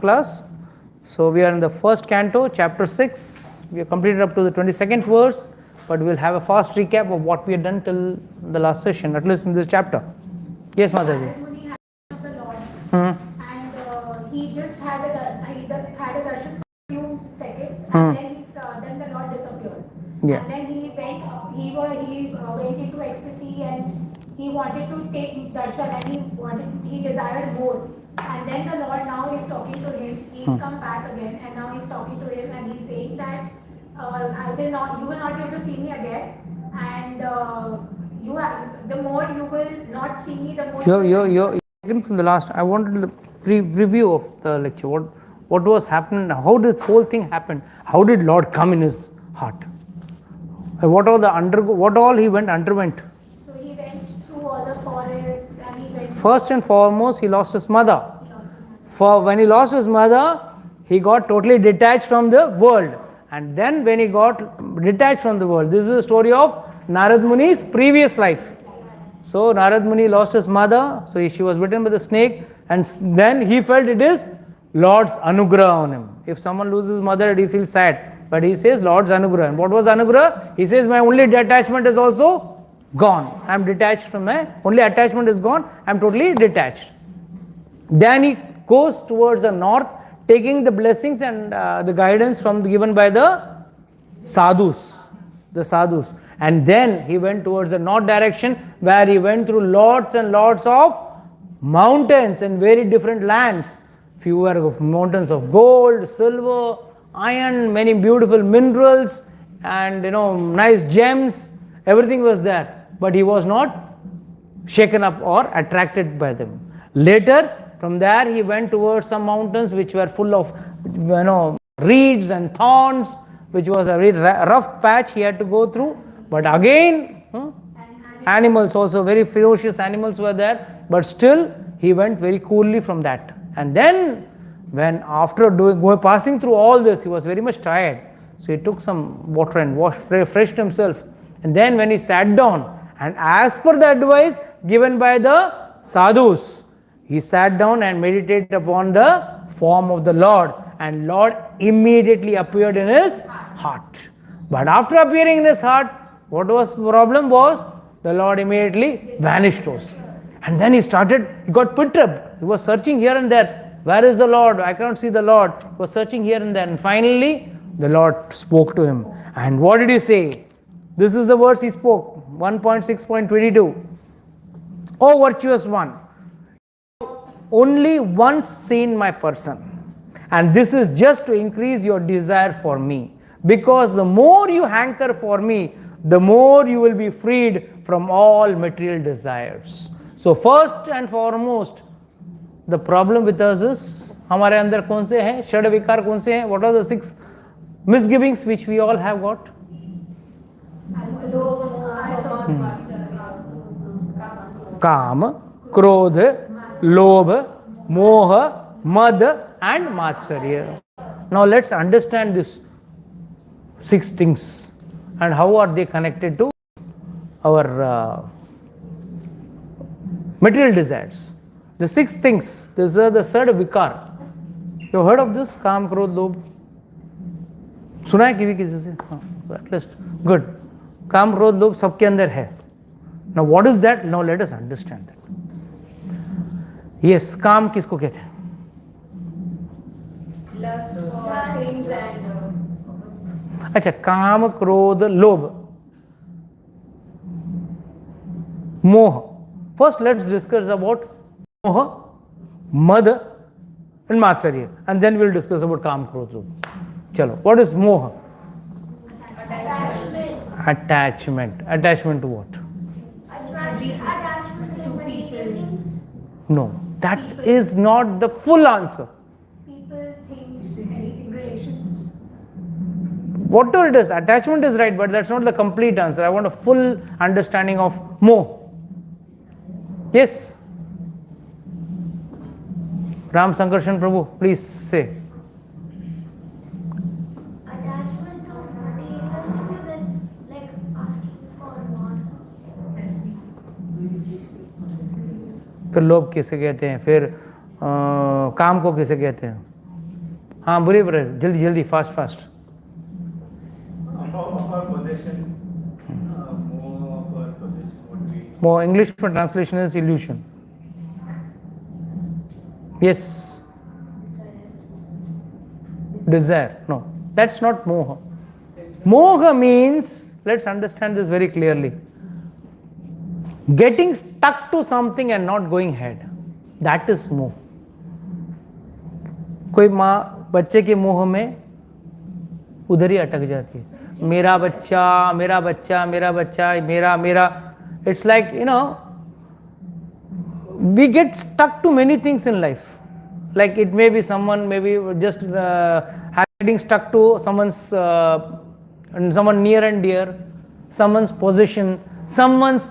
class. So we are in the first canto, chapter 6. We have completed up to the 22nd verse, but we'll have a fast recap of what we have done till the last session, at least in this chapter. Yes, Mataji. And he just had a darshan for a few seconds, and then the Lord disappeared. Yeah. And then he went into ecstasy, and he wanted to take darshan, and he desired more. And then the Lord now is talking to him. He's come back again, and now he's talking to him, and he's saying that you will not be able to see me again, and the more you will not see me, the more. You're from the last. I wanted the review of the lecture. What was happening? How did this whole thing happen? How did Lord come in his heart? What all he underwent? So he went through all the forests, and he went. First and foremost, he lost his mother. When he lost his mother, he got totally detached from the world. And then when he got detached from the world, this is the story of Narad Muni's previous life. So Narad Muni lost his mother, so she was bitten by the snake, and then he felt it is Lord's anugrah on him. If someone loses his mother, he feels sad. But he says Lord's anugrah. And what was anugrah? He says, my only detachment is also gone. I am detached from my only attachment is gone. I am totally detached. Then he goes towards the north, taking the blessings and the guidance given by the sadhus. And then he went towards the north direction, where he went through lots and lots of mountains and very different lands. Few were mountains of gold, silver, iron, many beautiful minerals, and nice gems. Everything was there, but he was not shaken up or attracted by them. Later, from there he went towards some mountains which were full of reeds and thorns, which was a very rough patch he had to go through. But again, animals also, very ferocious animals were there, but still he went very coolly from that. And then when after passing through all this, he was very much tired, so he took some water and refreshed himself. And then when he sat down, and as per the advice given by the sadhus, he sat down and meditated upon the form of the Lord, and Lord immediately appeared in his heart. But after appearing in his heart, what was the problem was the Lord immediately vanished also. And then he got perturbed. He was searching here and there. Where is the Lord? I cannot see the Lord. He was searching here and there. And finally, the Lord spoke to him. And what did he say? This is the verse he spoke, 1.6.22. O virtuous one, only once seen my person, and this is just to increase your desire for me, because the more you hanker for me, the more you will be freed from all material desires. So first and foremost, the problem with us is, हमारे अंदर कौन से हैं षड विकार, कौन से हैं? What are the 6 misgivings which we all have got? काम, क्रोध, Lobha, Moha, Mad, and Matsarya. Now let's understand these 6 things and how are they connected to our material desires. The 6 things, these are the third vikar. You have heard of this? Kam, Krodh, Lobh? सुना है किसी से? At least good. Kam, Krodh, Lobh सबके अंदर है. Now what is that? Now let us understand that. Yes, काम किसको कहते हैं? अच्छा, काम, क्रोध, लोभ, मोह. First let's discuss about moha, mad and matsarya, and then we'll discuss about काम, क्रोध, लोभ. चलो, what is moha? Attachment. Attachment to what? No, that is not the full answer. People, things, anything, relations. Whatever it is, attachment is right, but that's not the complete answer. I want a full understanding of moh. Yes? Ram Sankarshan Prabhu, please say. Attachment to materialistic is like asking for more. फिर लोभ किसे कहते हैं? फिर काम को किसे कहते हैं? हाँ बोलिए ब्रदर, जल्दी जल्दी, fast fast. Of our possession, more of our possession, what we More English for translation is illusion. Yes. Desire. No, that's not moha. Moha means, let's understand this very clearly, getting stuck to something and not going ahead. That is moha. कोई माँ बच्चे के मोह में उधर ही अटक जाती है. मेरा बच्चा, मेरा बच्चा, मेरा बच्चा, मेरा मेरा. It's like, we get stuck to many things in life. Like it may be someone, maybe just getting stuck to someone near and dear, someone's possession, someone's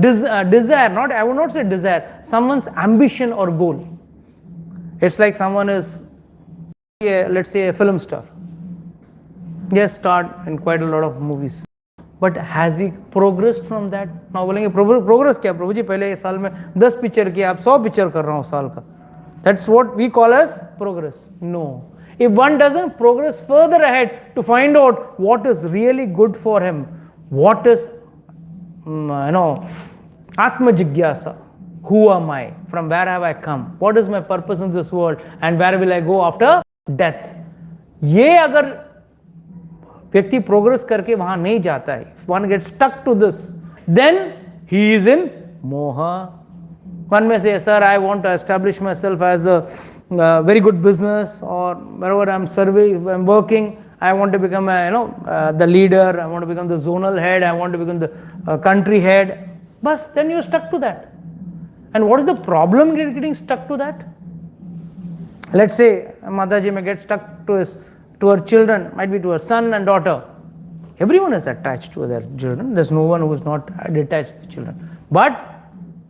desire, not, I would not say desire, someone's ambition or goal. It's like someone is, let's say, a film star. He has starred in quite a lot of movies. But has he progressed from that? Now बोलेंगे progress क्या प्रभु जी, पहले साल में 10 picture किए, आप 100 picture कर रहा हूँ साल का. That's what we call as progress. No. If one doesn't progress further ahead to find out what is really good for him, what is, Atma Jigyasa, who am I? From where have I come? What is my purpose in this world? And where will I go after death? ये अगर व्यक्ति progress करके वहां नहीं जाता है, if one gets stuck to this, then he is in moha. One may say, sir, I want to establish myself as a very good business, or wherever I'm working, I want to become the leader, I want to become the zonal head, I want to become the country head. But then you're stuck to that. And what is the problem getting stuck to that? Let's say Mataji may get stuck to her children, might be to her son and daughter. Everyone is attached to their children. There's no one who is not detached to children. But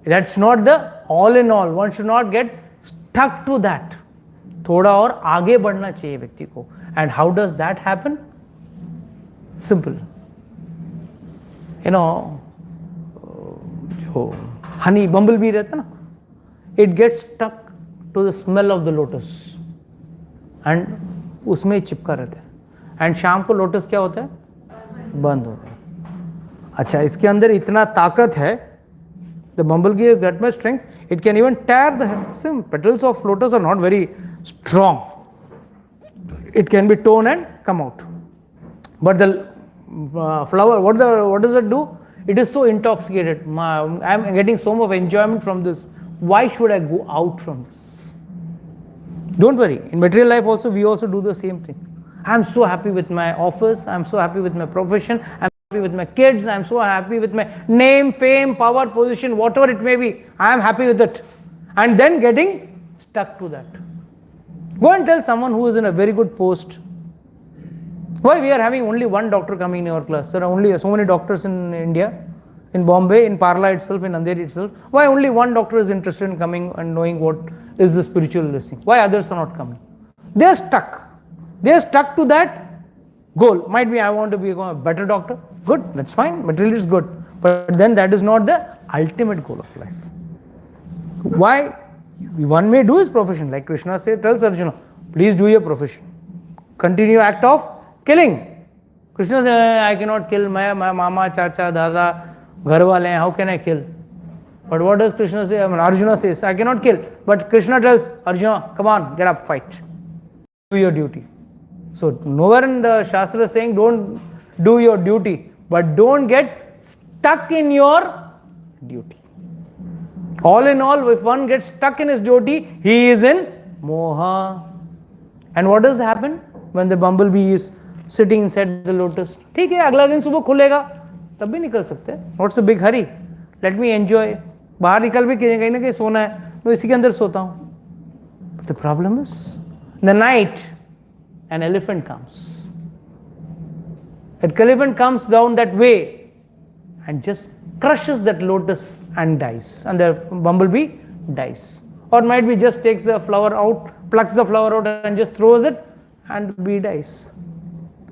that's not the all in all. One should not get stuck to that. थोड़ा और आगे बढ़ना चाहिए व्यक्ति को. And how does that happen? Simple. जो honey bumblebee रहता ना, it gets stuck to the smell of the lotus and उसमें ही चिपका रहता है. एंड शाम को लोटस क्या होता है? बंद होता है. अच्छा, इसके अंदर इतना ताकत है, the bumblebee has that much strength, it can even tear the petals of lotus are not very strong. It can be torn and come out. But the flower, what does it do? It is so intoxicated. I am getting so much enjoyment from this. Why should I go out from this? Don't worry. In material life also, we also do the same thing. I am so happy with my office. I am so happy with my profession. I am happy with my kids. I am so happy with my name, fame, power, position, whatever it may be. I am happy with it. And then getting stuck to that. Go and tell someone who is in a very good post, why we are having only one doctor coming in our class? There are only so many doctors in India, in Bombay, in Parla itself, in Andheri itself. Why only one doctor is interested in coming and knowing what is the spiritual blessing? Why others are not coming? They are stuck. They are stuck to that goal. Might be I want to become a better doctor. Good, that's fine. Material is good. But then that is not the ultimate goal of life. Why? One may do his profession. Like Krishna tells Arjuna, please do your profession. Continue act of killing. Krishna says, I cannot kill my mama, chacha, dada, ghar wale, how can I kill? But what does Krishna say? Arjuna says, I cannot kill. But Krishna tells Arjuna, come on, get up, fight. Do your duty. So nowhere in the Shastra is saying don't do your duty, but don't get stuck in your duty. All in all, if one gets stuck in his duty, he is in moha. And what does happen when the bumblebee is sitting inside the lotus? ठीक है, अगला दिन सुबह खुलेगा, तब भी निकल सकते हैं. What's the big hurry? Let me enjoy. बाहर निकल भी कहीं ना कहीं सोना है, मैं इसी के अंदर सोता हूँ. But the problem is, in the night, an elephant comes. That elephant comes down that way and just crushes that lotus and dies. And the bumblebee dies. Or might be just takes the flower out, plucks the flower out and just throws it and bee dies.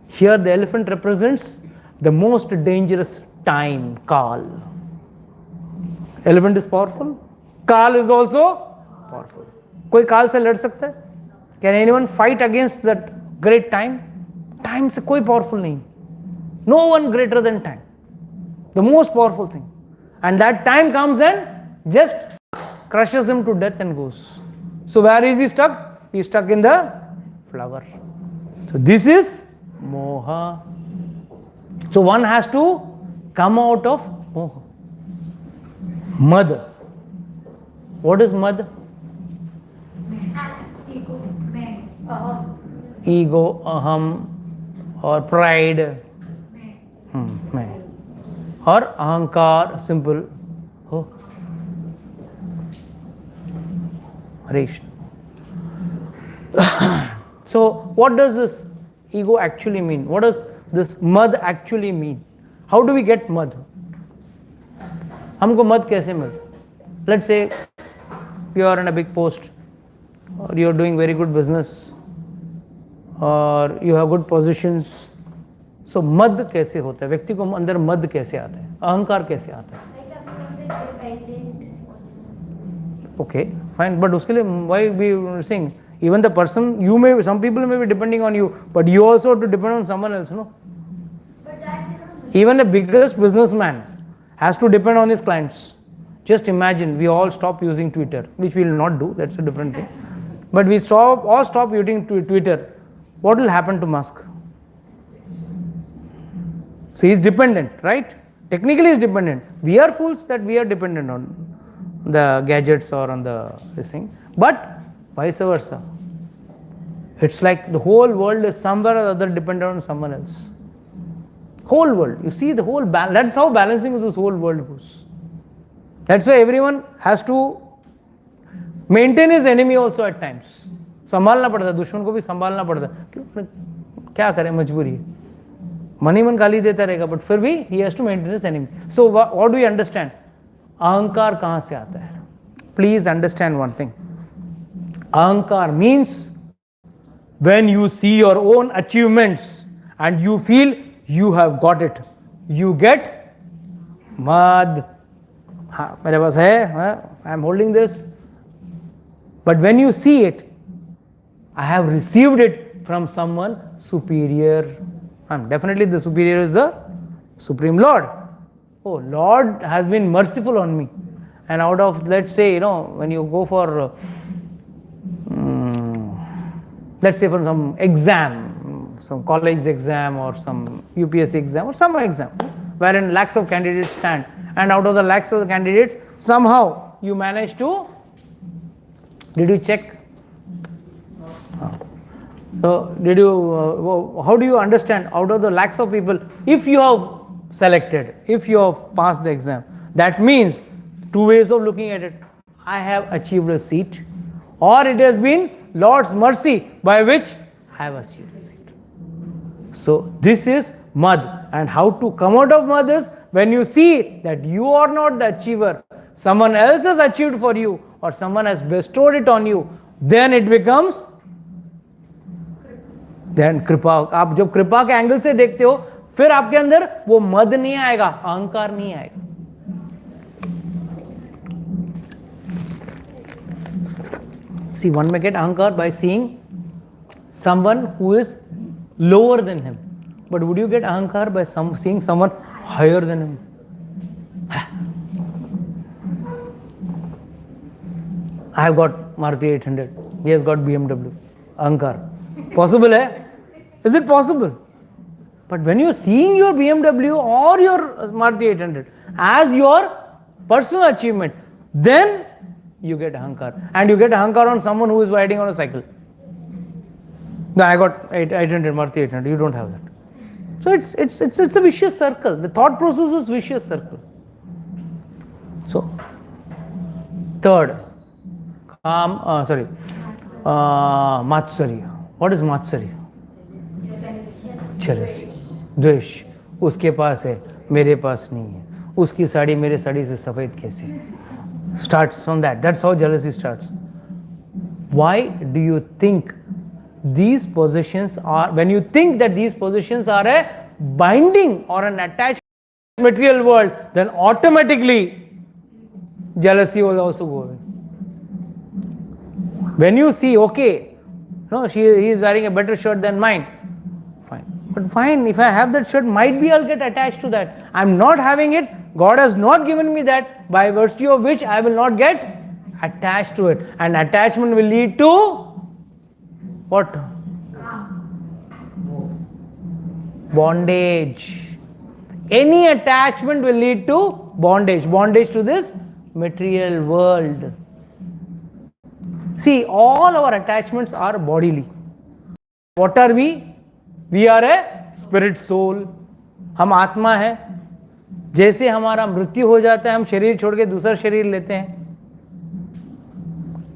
Here the elephant represents the most dangerous time, Kal. Elephant is powerful. Kal is also powerful. कोई काल से लड़ सकता है? Can anyone fight against that great time? Time से कोई powerful नहीं. No one greater than time. The most powerful thing. And that time comes and just crushes him to death and goes. So where is he stuck? He is stuck in the flower. So this is moha. So one has to come out of moha. Mad. What is mad? Ego, aham, or pride, मैं, और अहंकार, simple. Oh, Harish. So, what does this ego actually mean? What does this mad actually mean? How do we get mad? हमको मद कैसे मिले? Let's say you are in a big post, or you are doing very good business, और you have good positions. So मद कैसे होता है? व्यक्ति को अंदर मद कैसे आता है? अहंकार कैसे आता है? Okay, fine, but उसके लिए why we are saying even the person you may, some people may be depending on you, but you also have to depend on someone else, no? Even the biggest businessman has to depend on his clients. Just imagine we all stop using Twitter, which we will not do. That's a different thing. But we all stop using Twitter. What will happen to Musk? So he is dependent, right? Technically he is dependent. We are fools that we are dependent on the gadgets or on this thing. But vice versa. It's like the whole world is somewhere or other dependent on someone else. Whole world. You see the whole that's how balancing of this whole world goes. That's why everyone has to maintain his enemy also at times. संभालना पड़ता है, दुश्मन को भी संभालना पड़ता है. क्या करें, मजबूरी है. मन ही मन गाली देता रहेगा, but फिर भी he has to maintain his enemy. So what do you understand? अहंकार कहाँ से आता है? Please understand one thing. अहंकार means when you see your own achievements and you feel you have got it, you get mad. हाँ, मेरे पास है, I am holding this. But when you see it, I have received it from someone superior. Definitely the superior is the Supreme Lord. Oh, Lord has been merciful on me. And out of, let's say, when you go for, let's say for some exam, some college exam or some UPSC exam or some exam, wherein lakhs of candidates stand. And out of the lakhs of the candidates, somehow you manage to, did you check? So, how do you understand out of the lakhs of people, if you have selected, if you have passed the exam, that means two ways of looking at it. I have achieved a seat, or it has been Lord's mercy by which I have achieved a seat. So, this is mad. And how to come out of mad is when you see that you are not the achiever, someone else has achieved for you, or someone has bestowed it on you, then it becomes then कृपा. आप जब कृपा के angle से देखते हो, फिर आपके अंदर वो मद नहीं आएगा, अहंकार नहीं आएगा. See, one may get ahankar by seeing someone who is lower than him. But would you get ahankar by seeing someone higher than him? I have got Maruti 800. He has got BMW. Ahankar. Possible hai? Is it possible? But when you are seeing your BMW or your Maruti 800 as your personal achievement, then you get ahankar. And you get ahankar on someone who is riding on a cycle. No, I got 800, Maruti 800. You don't have that. So it's a vicious circle. The thought process is vicious circle. So, third, Matsarya. What is Matsarya? Jealousy. द्वेष. उसके पास है, मेरे पास नहीं है. उसकी साड़ी मेरे साड़ी से सफेद कैसे? Starts from that. That's how jealousy starts. Why do you think these possessions are, when you think that these possessions are a binding or an attached material world, then automatically jealousy will also go away. When you see, okay, No, he is wearing a better shirt than mine. Fine. But fine, if I have that shirt, might be I'll get attached to that. I'm not having it. God has not given me that, by virtue of which I will not get attached to it. And attachment will lead to what? Bondage. Any attachment will lead to bondage. Bondage to this material world. See, all our attachments are bodily. What are we? We are a spirit soul. हम आत्मा है. जैसे हमारा मृत्यु हो जाता है, हम शरीर छोड़ के दूसरा शरीर लेते हैं.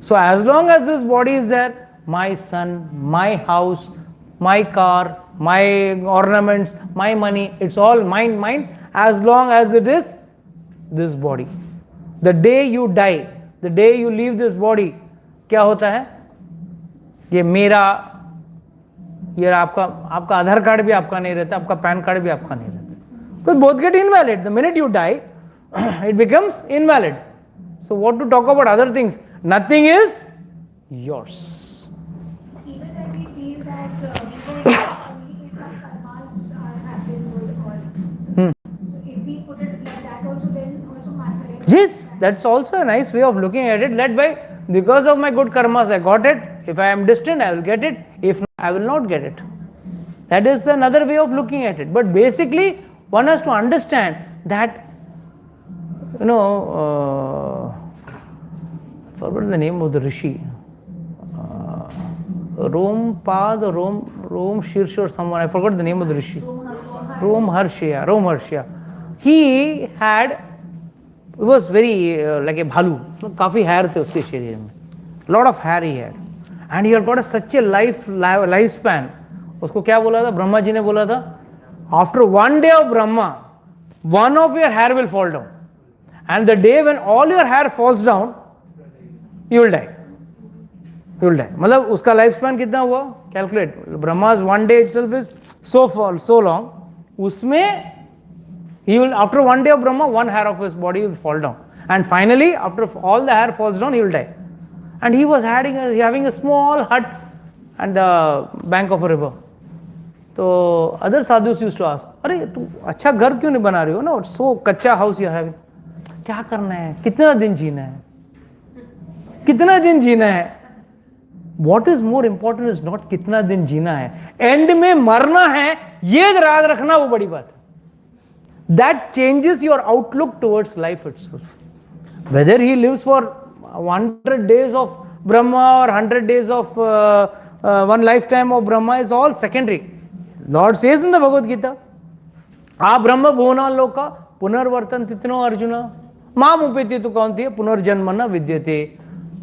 So as long as this body is there, my son, my house, my car, my ornaments, my money, it's all mine, as long as it is this body. The day you die, the day you leave this body, क्या होता है? ये मेरा, ये आपका आधार card भी आपका नहीं रहता, आपका पैन कार्ड भी आपका नहीं रहता. Because both get invalid. The minute you die, it becomes invalid. So what to talk about other things? Nothing is yours. Even when we feel that only if our karmas are happening good or so if we put it like that also, then also Matsare. Yes, that's also a nice way of looking at it. Led by, because of my good karmas I got it. If I am distant, I will get it. If not, I will not get it. That is another way of looking at it. But basically, one has to understand that, I forgot the name of the Rishi. Rome Shirsha or someone, I forgot the name of the Rishi. Rome Harshya. He was very like a bhalu. Kafi hair the uske sharir mein. Lot of hair he had. And he had got such a lifespan. Usko kya bola tha? Brahma ji ne bola tha, after one day of Brahma, one of your hair will fall down. And the day when all your hair falls down, you will die. You will die. मतलब उसका life span कितना हुआ? Calculate. Brahma's one day itself is so long. उसमें he will, after one day of Brahma, one hair of his body will fall down. And finally, after all the hair falls down, he will die. And he was having a small hut at the bank of a river. So other sadhus used to ask, अरे तू अच्छा घर क्यों नहीं बना रही हो ना? So कच्चा house you are having. क्या करना है? कितना दिन जीना है? कितना दिन जीना है? What is more important is not कितना दिन जीना है. End में मरना है, ये याद रखना वो बड़ी बात है. That changes your outlook towards life itself. Whether he lives for 100 days of Brahma or 100 days of one lifetime of Brahma is all secondary. Lord says in the Bhagavad Gita, आ ब्रह्म भुवना लोका पुनर्वर्तन तितनो अर्जुना माम उपेति तो कौनती है पुनर्जन्म न विद्यते.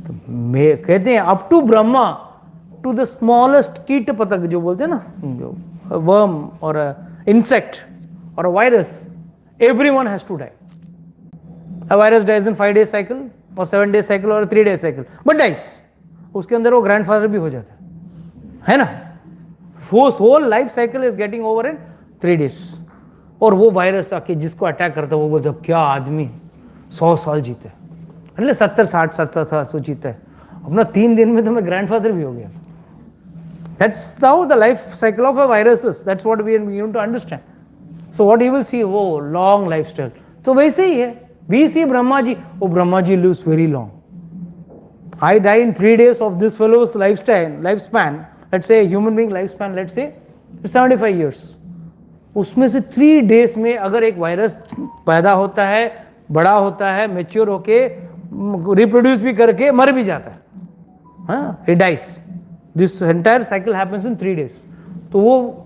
तो मैं कहते हैं up to Brahma to the smallest कीट पतंग जो बोलते हैं ना, वर्म और इंसेक्ट और a virus, everyone has to die. A virus dies in 5 day cycle or 7 day cycle or 3 day cycle, but dies. उसके अंदर वो ग्रैंडफादर भी हो जाता है ना. whole life cycle is getting over in 3 days. और वो वायरस आके जिसको अटैक करता है वो बोलता है क्या आदमी 100 साल जीता है, मतलब 70-60 साल जीता है, अपना 3 दिन में तो मैं ग्रैंडफादर भी हो गया. That's how the life cycle of a virus is. That's what we need to understand. So what you will see, oh, long lifestyle. So वैसे ही है. We see Brahma ji, oh, Brahma ji lives very long. I die in 3 days of this fellow's lifespan. Let's say a human being lifespan, let's say 75 years. उसमें से 3 days में अगर एक virus पैदा होता है, बड़ा होता है, मेच्योर होके रिप्रोड्यूस भी करके मर भी जाता है, हाँ, it dies. This entire cycle happens in 3 days. तो वो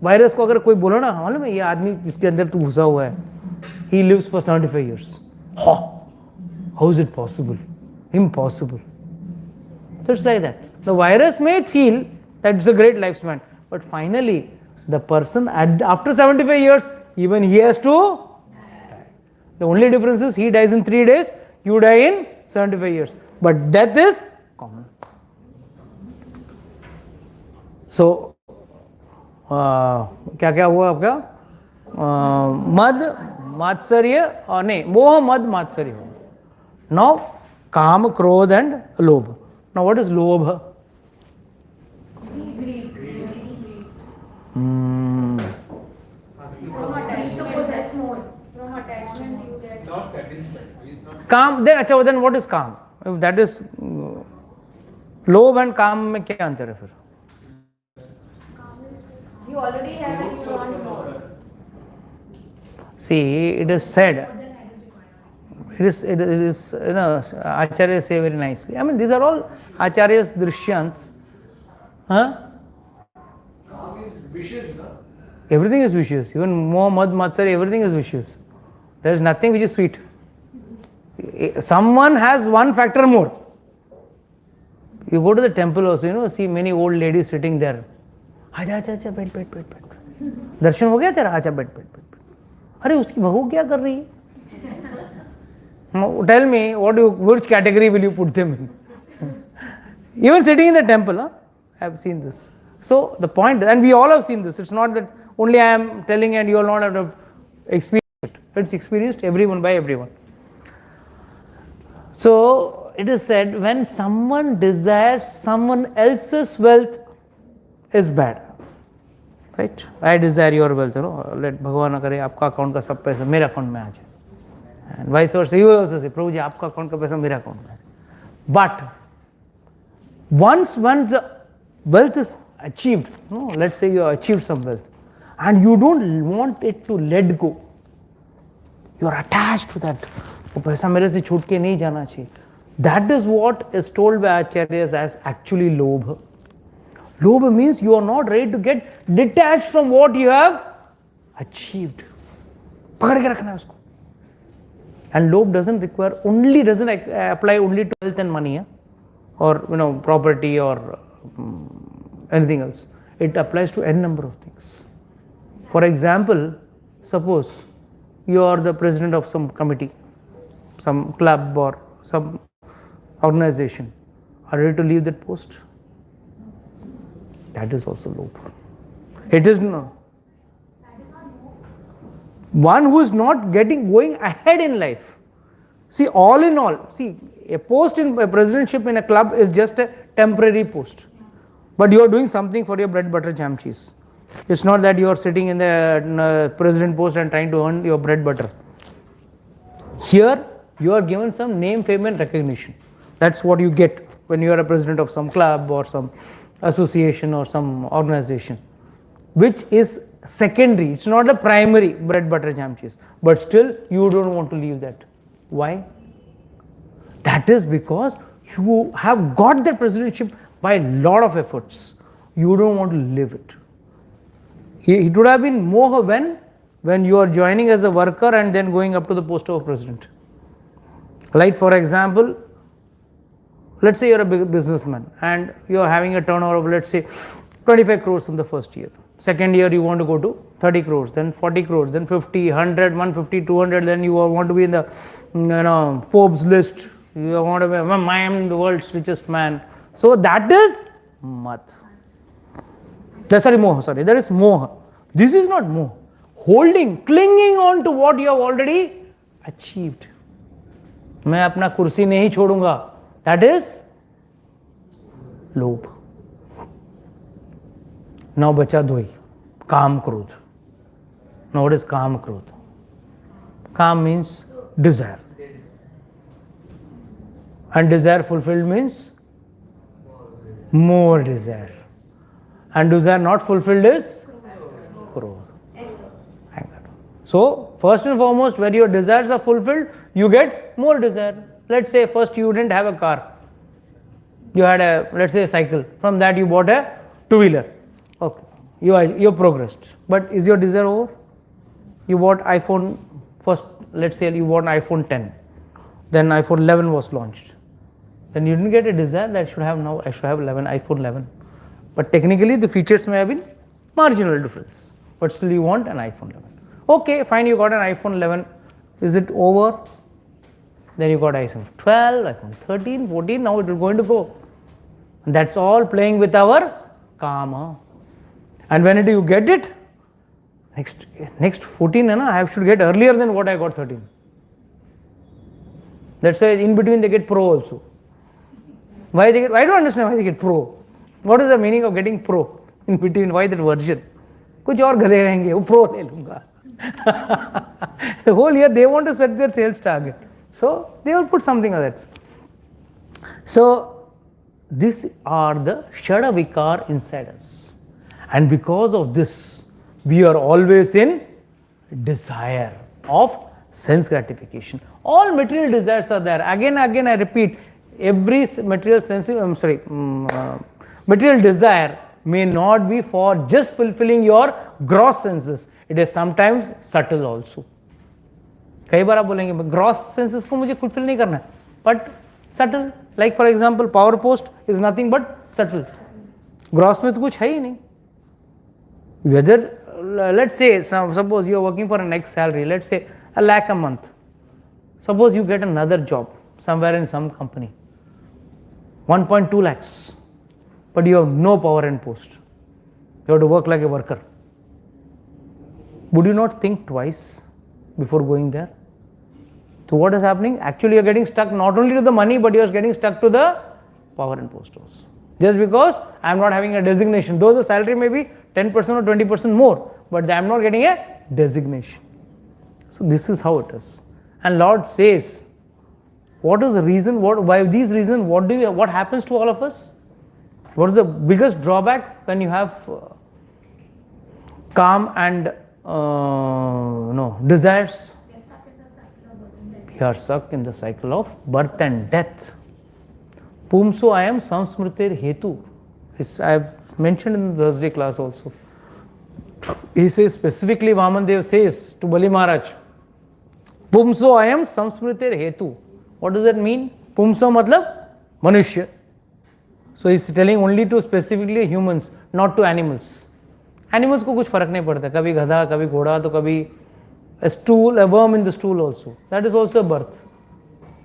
वायरस को अगर कोई बोला ना, मालूम है ये आदमी जिसके अंदर तू घुसा हुआ है, he lives for 75 years. How is it possible? Impossible. So it's like that. The virus may feel that it's a great lifespan, but finally the person after 75 years, even he has to die. The only difference is he dies in 3 days, you die in 75 years. But death is common. So क्या क्या हुआ आपका? मद मात्सर्य और नहीं, मोह मद मात्सर्य हो. Now काम क्रोध and लोभ. Now what is lobha? Calm, then what is calm? If that is lobh and calm में क्या अंतर है फिर? You already have and you want more. See, it is said, it is Acharya say very nicely. I mean, these are all Acharya's drishyants. Huh? Calm is vicious, na? Everything is vicious. Even Moh, Mad, Matsari, everything is vicious. There is nothing which is sweet. Someone has one factor more. You go to the temple also, see many old ladies sitting there. आजा, बैठ. दर्शन हो गया तेरा? आजा, बैठ. अरे उसकी बहू क्या कर रही है? Tell me, which category will you put them in? Even sitting in the temple, I have seen this. So the point, and we all have seen this. It's not that only I am telling and you all not have experienced it. It's experienced by everyone. So it is said, when someone desires someone else's wealth is bad. Right? I desire your wealth. Let Bhagavan na kare, आपका account का सब पैसा मेरे account में आ जाए. And vice versa, you also say, Prabhu ji, आपका account का पैसा मेरे account में आ जाए. But once the wealth is achieved, let's say you have achieved some wealth, and you don't want it to let go. You are attached to that. वो पैसा मेरे से छूट के नहीं जाना चाहिए. That is what is told by Acharyas as actually lobha. Lobha means you are not ready to get detached from what you have achieved. पकड़ के रखना है उसको. And lobha doesn't apply only to wealth and money, or property or anything else. It applies to n number of things. For example, suppose you are the president of some committee, some club or some organization. Are you ready to leave that post? That is also lobha. It is not. One who is not going ahead in life. See, all in all, a post in a presidentship in a club is just a temporary post. But you are doing something for your bread, butter, jam, cheese. It's not that you are sitting in the president post and trying to earn your bread, butter. Here, you are given some name, fame and recognition. That's what you get when you are a president of some club or some association or some organization, which is secondary. It's not a primary bread, butter, jam, cheese. But still, you don't want to leave that. Why? That is because you have got the presidentship by a lot of efforts. You don't want to live it. It would have been moha when you are joining as a worker and then going up to the post of president. Like for example, let's say you're a big businessman and you're having a turnover of, let's say, 25 crores in the first year. Second year you want to go to 30 crores, then 40 crores, then 50, 100, 150, 200, then you want to be in the Forbes list. You want to be, I am the world's richest man. So that is mat. Sorry, moha. There is moha. This is not moha. Holding, clinging on to what you have already achieved. मैं अपना कुर्सी नहीं छोड़ूंगा. That is lobha. Now बचा दो ही. काम क्रोध. Now what is काम क्रोध? काम means desire. And desire fulfilled means more desire. And desire not fulfilled is krodha. Anger. So, first and foremost, when your desires are fulfilled, you get more desire. Let's say first you didn't have a car. You had let's say a cycle. From that you bought a two-wheeler. Okay. You progressed. But is your desire over? You bought iPhone first, let's say you bought iPhone 10. Then iPhone 11 was launched. Then you didn't get a desire that I should have 11, iPhone 11. But technically the features may have been marginal difference. But still you want an iPhone 11. Okay, fine, you got an iPhone 11. Is it over? Then you got iPhone 12, iPhone 13, 14, now it is going to go. And that's all playing with our karma. And when do you get it? Next 14, I should get earlier than what I got 13. That's why in between they get pro also. I don't understand why they get pro. What is the meaning of getting pro in between? Why that version? कुछ और गधे रहेंगे वो pro ले लूँगा. The whole year they want to set their sales target. So they will put something like that. So these are the Shadavikar inside us. And because of this, we are always in desire of sense gratification. All material desires are there. Again, I repeat, every material material desire may not be for just fulfilling your gross senses. It is sometimes subtle also. कई बार आप बोलेंगे gross senses को मुझे fulfil नहीं करना है, but subtle, like for example power post is nothing but subtle. Gross में तो कुछ है ही नहीं. Whether let's say suppose you are working for an X salary, let's say a lakh a month. Suppose you get another job somewhere in some company, 1.2 lakhs, but you have no power and post. You have to work like a worker. Would you not think twice before going there? So what is happening? Actually, you are getting stuck not only to the money, but you are getting stuck to the power and post also. Just because I am not having a designation, though the salary may be 10% or 20% more, but I am not getting a designation. So this is how it is. And Lord says, what is the reason? Why these reasons? What happens to all of us? What is the biggest drawback when you have calm and desires? We are stuck in the cycle of birth and death. Pumso ayam samsmritir hetu. I have mentioned in the Thursday class also. He says specifically, Vamandev says to Bali Maharaj, Pumso ayam samsmritir hetu. What does that mean? Pumso matlab manushya. So he is telling only to specifically humans, not to animals. Animals को कुछ फर्क नहीं पड़ता, कभी गधा, कभी घोड़ा, तो कभी a stool, a worm in the stool also. That is also a birth.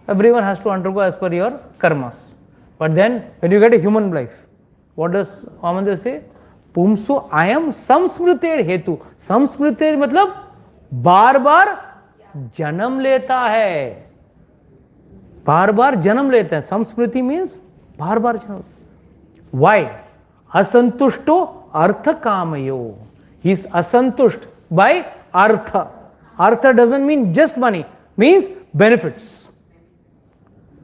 Everyone has to undergo as per your karmas. But then when you get a human life, what does Vamandev say? Pumso ayam samsmritir hetu. Samsmritir मतलब बार बार जन्म लेता है. बार बार जन्म लेता है. Samsmriti means बार बार जन्म. Why? Asantushto artha kamayo. He is asantusht by artha. Artha doesn't mean just money, means benefits.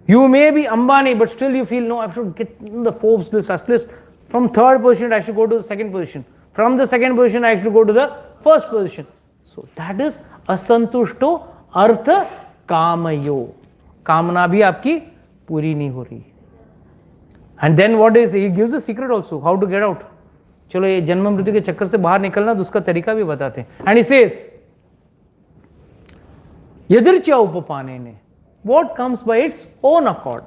You may be Ambani, but still you feel, no, I should get in the Forbes list, at least from third position I should go to the second position. From the second position I should go to the first position. So that is asantushto artha kamayo. Kamna bhi aapki puri nahi ho rahi. And then what is, he gives a secret also, how to get out. चलो ये जन्म मृत्यु के चक्कर से बाहर निकलना, तो उसका तरीका भी बताते हैं. And he says, यदृच्छा उपपाने ने, what comes by its own accord.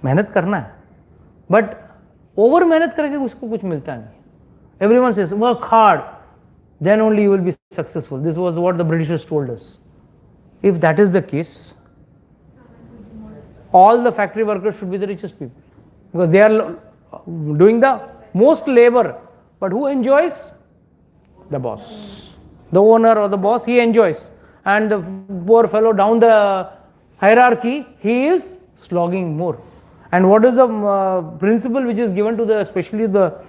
मेहनत करना है, but ओवर मेहनत करके उसको कुछ मिलता नहीं. Everyone says work hard, then only you will be successful. This was what the Britishers told us. If that is the case, all the factory workers should be the richest people, because they are doing the most labor, but who enjoys? The boss. The owner or the boss, he enjoys. And the poor fellow down the hierarchy, he is slogging more. And what is the principle which is given to the, especially the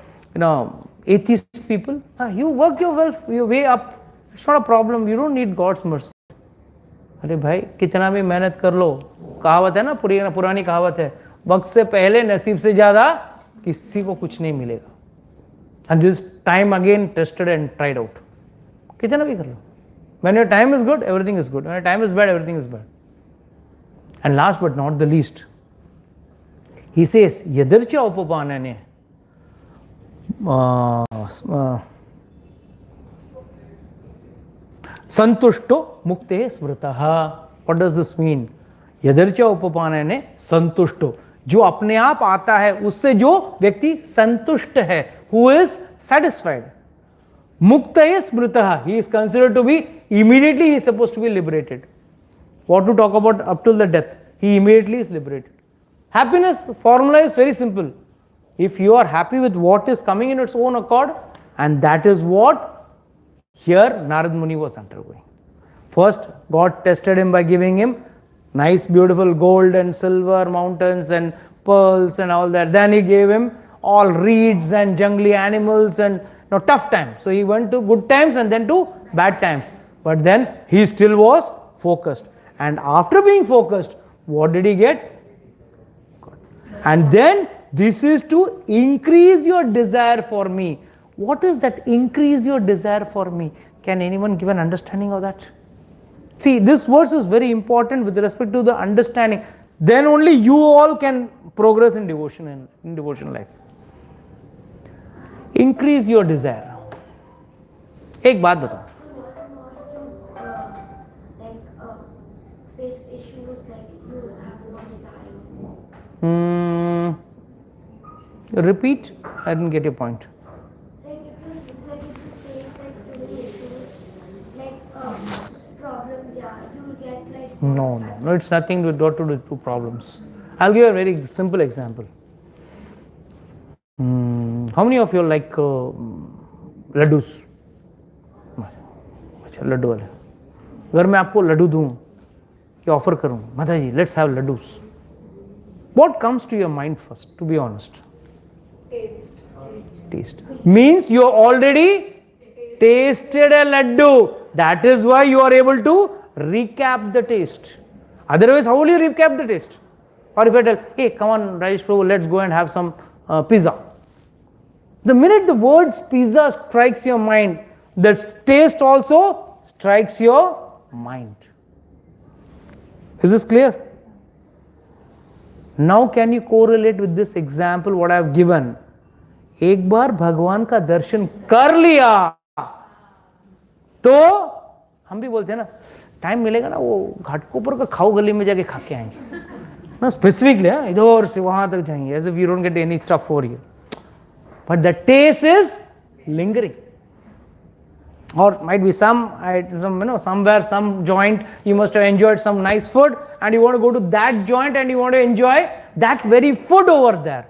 atheist people? You work your way up. It's not a problem. You don't need God's mercy. अरे भाई कितना भी मेहनत कर लो, कहावत है ना, पुरानी कहावत है, वक्त से पहले नसीब से ज्यादा किसी को कुछ नहीं मिलेगा. And this time again tested and tried out. कितना भी कर लो. When your time is good, everything is good. When your time is bad, everything is bad. And last but not the least, he says, Yadarcha upapanane santushto mukte smritaha. What does this mean? Yadarcha upapanane santushto. जो अपने आप आता है उससे जो व्यक्ति संतुष्ट है, who is satisfied. Mukta is smritaha. He is considered to be, immediately he is supposed to be liberated. What to talk about up till the death? He immediately is liberated. Happiness formula is very simple. If you are happy with what is coming in its own accord, and that is what here Narad Muni was undergoing. First, God tested him by giving him nice, beautiful gold and silver mountains and pearls and all that. Then he gave him all reeds and jungly animals and tough times. So he went to good times and then to bad times. But then he still was focused. And after being focused, what did he get? God. And then this is to increase your desire for me. What is that increase your desire for me? Can anyone give an understanding of that? See, this verse is very important with respect to the understanding. Then only you all can progress in devotion in devotion life. Increase your desire. एक बात बताओ. Face issues like you have no desire. Repeat. I didn't get your point. Like if you face like many issues, like problems, yeah, you will get like. No. It's nothing to do with problems. I'll give you a very simple example. How many of you like laddus? अच्छा लड्डू वाले. अगर मैं आपको लड्डू दूं या offer करूं, माता जी let's have laddoos. What comes to your mind first, to be honest? Taste. Means you already tasted a laddu. That is why you are able to recap the taste. Otherwise, how will you recap the taste? Or if I tell, hey, come on, Rajesh Prabhu, let's go and have some pizza. The minute the words pizza strikes your mind, the taste also strikes your mind. Is this clear? Now can you correlate with this example what I have given? एक बार भगवान का दर्शन कर लिया तो हम भी बोलते हैं ना, टाइम मिलेगा ना वो घाटकोपर का खाओ गली में जाके खा के आएंगे ना, स्पेसिफिकली इधर से वहां तक जाएंगे, as if you don't get any stuff for you, but the taste is lingering. Or might be somewhere, some joint, you must have enjoyed some nice food and you want to go to that joint and you want to enjoy that very food over there.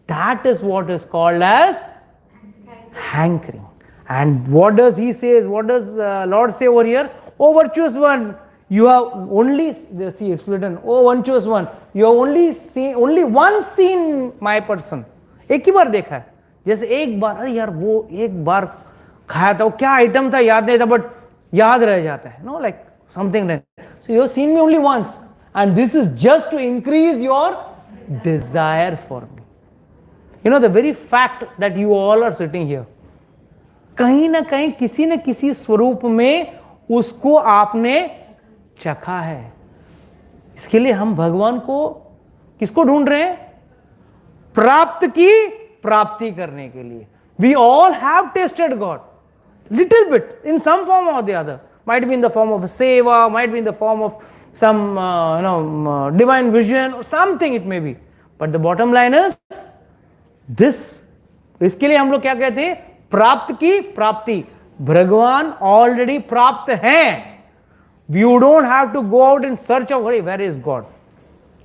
That is what is called as hankering. And what does he say? What does Lord say over here? Oh virtuous one, you have only, see it's written, oh virtuous one, you have only once seen my person. एक ही बार देखा है. जैसे एक बार, अरे यार वो एक बार खाया था, वो क्या आइटम था याद नहीं था, बट याद रह जाता है. No, like something like that. So you have seen me only once, and this is just to increase your desire for me. You know, the very fact that you all are sitting here, कहीं ना कहीं किसी न किसी स्वरूप में उसको आपने चखा है. इसके लिए हम भगवान को किसको ढूंढ रहे हैं? प्राप्त की प्राप्ति करने के लिए. We all have tasted God. Little bit, in some form or the other. Might be in the form of a seva, might be in the form of some divine vision or something it may be. But the bottom line is this. इसके लिए हम लोग क्या कहते हैं? प्राप्त की प्राप्ति. भगवान already प्राप्त हैं. You don't have to go out in search of, hey, where is God?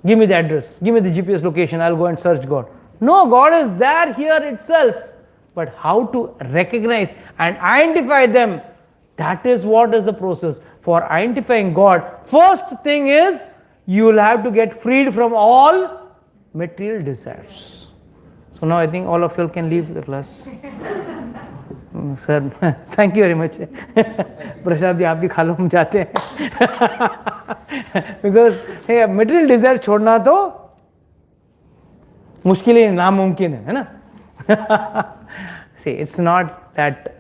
Give me the address, give me the GPS location, I'll go and search God. No, God is there here itself. But how to recognize and identify them, that is what is the process. For identifying God, first thing is you will have to get freed from all material desires. So now I think all of you can leave the class. Sir, thank you very much. Prasad ji आप भी खा लो, हम जाते हैं. Because hey, material desire छोड़ना तो मुश्किल ही नामुमकिन है ना. See, it's not that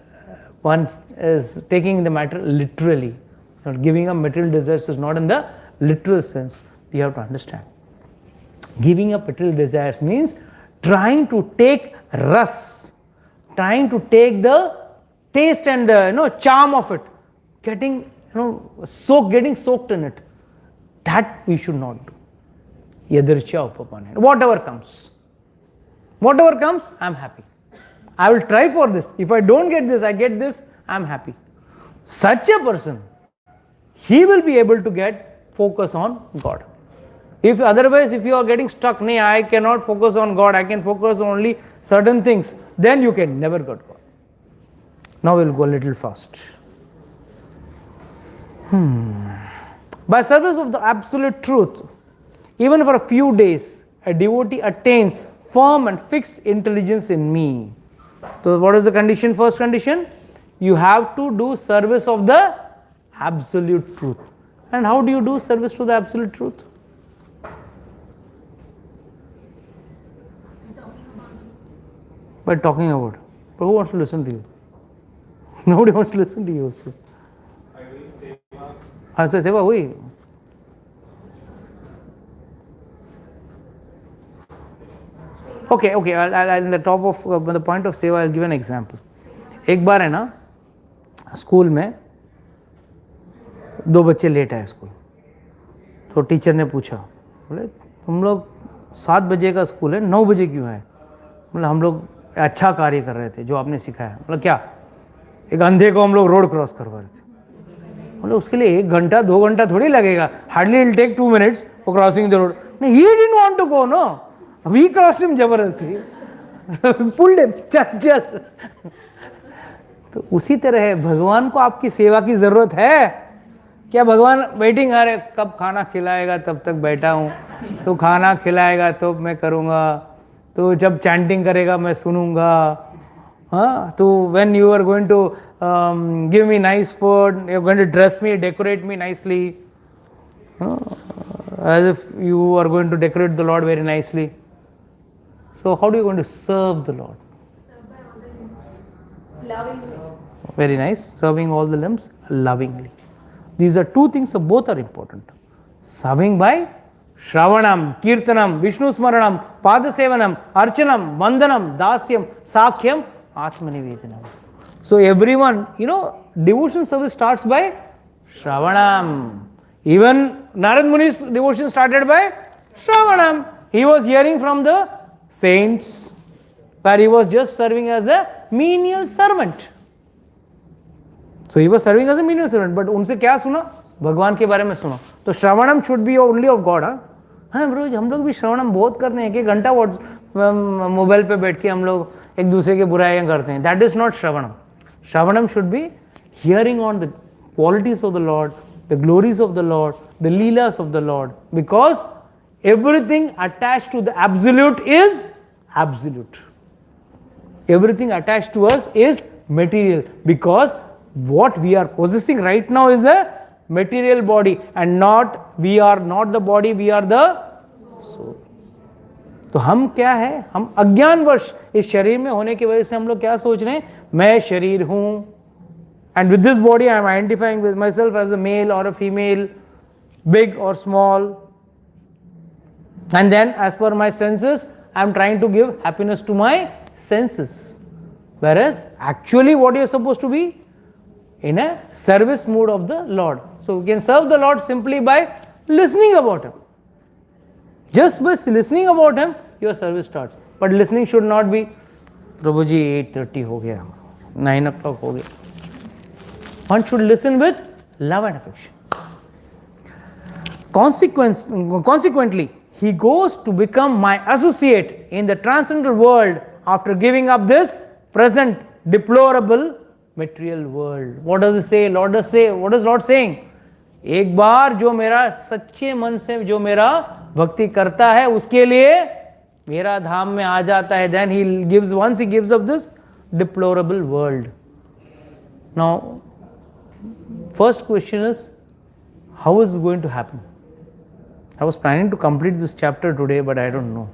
one is taking the matter literally. Giving up material desires is not in the literal sense. You have to understand. Giving up material desires means trying to take ras, trying to take the taste and the charm of it, getting soaked in it. That we should not do. Yadircha upapane. Whatever comes, I am happy. I will try for this. If I don't get this, I get this, I am happy. Such a person, he will be able to get focus on God. If otherwise, if you are getting stuck, nay, I cannot focus on God, I can focus on only certain things, then you can never get God. Now we'll go a little fast. By service of the absolute truth, even for a few days, a devotee attains firm and fixed intelligence in me. So what is the condition? First condition, you have to do service of the absolute truth. And how do you do service to the absolute truth? By talking about. But who wants to listen to you? Nobody wants to listen to you also. I will say, अच्छा सेवा हुई. Okay, okay. I'll in the top of the point of seva, I'll give an example. एक बार है ना school में 2 बच्चे late आए school. तो टीचर ने पूछा, बोले तुम लोग 7 बजे का स्कूल है, 9 बजे क्यों आए? मतलब हम लोग अच्छा कार्य कर रहे थे जो आपने सिखाया. मतलब क्या? एक अंधे को हम लोग रोड क्रॉस करवा रहे थे. मतलब उसके लिए 1 घंटा 2 घंटा थोड़ी लगेगा. Hardly will take 2 minutes for crossing the road. नहीं, he didn't want to go. No, we crossed him जबरदस्ती. पुल्ड हिम, चल चल. तो उसी तरह है, भगवान को आपकी सेवा की जरूरत है क्या? भगवान वेटिंग, अरे कब खाना खिलाएगा तब तक बैठा हूँ, तो खाना खिलाएगा तो मैं करूँगा, तो जब चैंटिंग करेगा मैं सुनूंगा. हाँ, तो when you are going to give me nice food, you are going to dress me, decorate me nicely, as if you are going to decorate the Lord very nicely. So how do you going to serve the Lord? Lovingly. Very nice. Serving all the limbs lovingly. These are 2 things, so both are important. Serving by Shravanam, Kirtanam, Vishnu Smaranam, Padasevanam, Archanam, Vandanam, Dasyam, Sakyam, Atmanivedanam. So everyone, devotion service starts by Shravanam. Even Narad Muni's devotion started by Shravanam. He was hearing from the saints, where he was just serving as a menial servant. So he was serving as a menial servant, but उनसे क्या सुना? भगवान के बारे में सुना. तो श्रवणम should be only of God. हाँ ब्रो, हम लोग भी श्रवणम बहुत करते हैं. 1 घंटा मोबाइल पे बैठ के हम लोग एक दूसरे के बुराइयां करते हैं. That is not श्रवणम. श्रवणम should be hearing on the qualities of the Lord, the glories of the Lord, the leelas of the Lord, because everything attached to the absolute is absolute. Everything attached to us is material, because what we are possessing right now is a material body, and we are not the body, we are the soul. तो हम क्या है? हम अज्ञानवश इस शरीर में होने की वजह से हम लोग क्या सोच रहे हैं? मैं शरीर हूं, and with this body I am identifying with myself as a male or a female, big or small, and then as per my senses I am trying to give happiness to my senses. Whereas actually what you are supposed to be? In a service mood of the Lord. So we can serve the Lord simply by listening about Him. Just by listening about Him, your service starts. But listening should not be, Prabhu ji 8:30 ho gaya, 9 o'clock ho gaya. One should listen with love and affection. Consequently, he goes to become my associate in the transcendental world after giving up this present deplorable material world. What does it say? Lord does say, what is Lord saying? एक बार जो मेरा सच्चे मन से जो मेरा भक्ति करता है उसके लिए मेरा धाम में आ जाता है. Then he gives, once he gives up this deplorable world. Now, first question is, how is it going to happen? I was planning to complete this chapter today, but I don't know.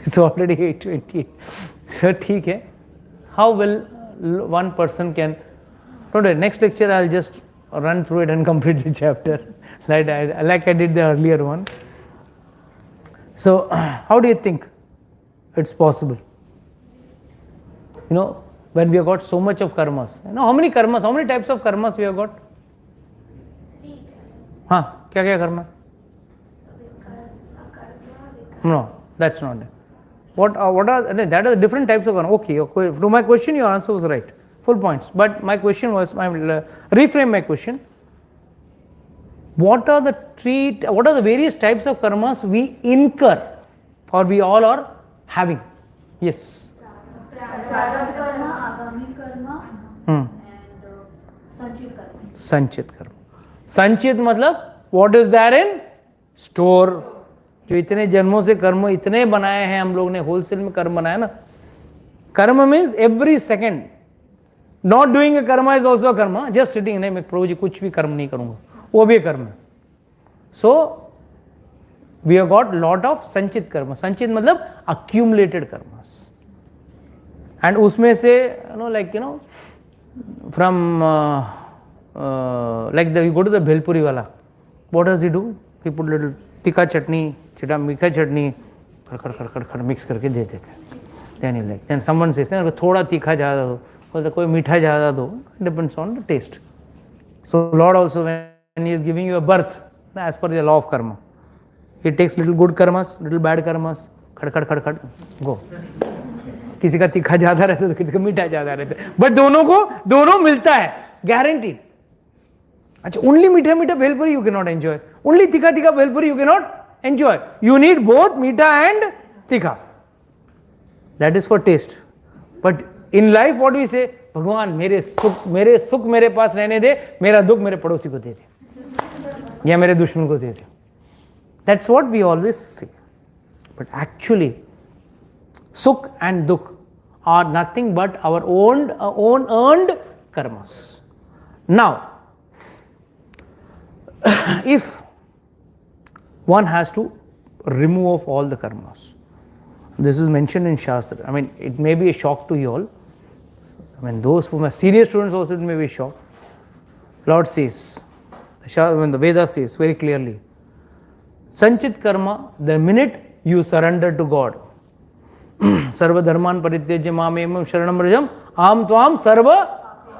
It's already 8:20. So, ठीक है. How will one person can? Don't worry, next lecture I'll just run through it and complete the chapter, like I did the earlier one. So, how do you think it's possible? When we have got so much of karmas. How many karmas? How many types of karmas we have got? 3. हाँ, क्या karma? No, that's not it. What are that are different types of karma? Okay. To my question, your answer was right. Full points. But my question was, I will reframe my question. What are the various types of karmas we incur, or we all are having? Yes. Prarabdha karma, agami karma, and sanchit karma. संचित कर्म. संचित मतलब what is there in store. जो इतने जन्मों से कर्म इतने बनाए हैं हम लोग ने, होलसेल में कर्म बनाया ना. कर्म means every second not doing a Karma is also Karma. Just sitting, नहीं मैं प्रभु जी कुछ भी कर्म नहीं करूंगा, वो भी कर्म है. So we have got lot of sanchit karma. संचित मतलब अक्यूमुलेटेड कर्मस. एंड उसमें से like from like you go to the bhelpuri wala, what does he do? He put little tikka chutney, मीठा चटनी खड़ मिक्स करके दे देते हैं. then you like, then someone says थोड़ा तीखा ज़्यादा दो, बोलते कोई मीठा ज़्यादा दो, depends on the taste. So Lord also, when he is giving you a birth, as per the law of karma, he takes little good karmas, little bad karmas, खड़ go. किसी का तीखा ज़्यादा रहता है तो किसी का मीठा ज़्यादा रहता है, बट दोनों मिलता है, guaranteed. अच्छा, only मीठा bhelpuri you cannot enjoy, only तीखा bhelpuri you cannot enjoy. You need both मीठा and तीखा. That is for taste. But in life what we say, भगवान मेरे सुख मेरे पास रहने दे, मेरा दुख मेरे पड़ोसी को दे दे या मेरे दुश्मन को दे दे. That's what we always say. But actually sukh and dukh are nothing but our own earned karmas. Now if one has to remove all the karmas, this is mentioned in Shastra. I mean, it may be a shock to you all. I mean, those who are serious students also, it may be a shock. Lord says, when the Veda says very clearly, Sanchit karma, the minute you surrender to God, सर्व धर्मान परित्यज्य मामेवं शरणं व्रजम आम त्वाम सर्व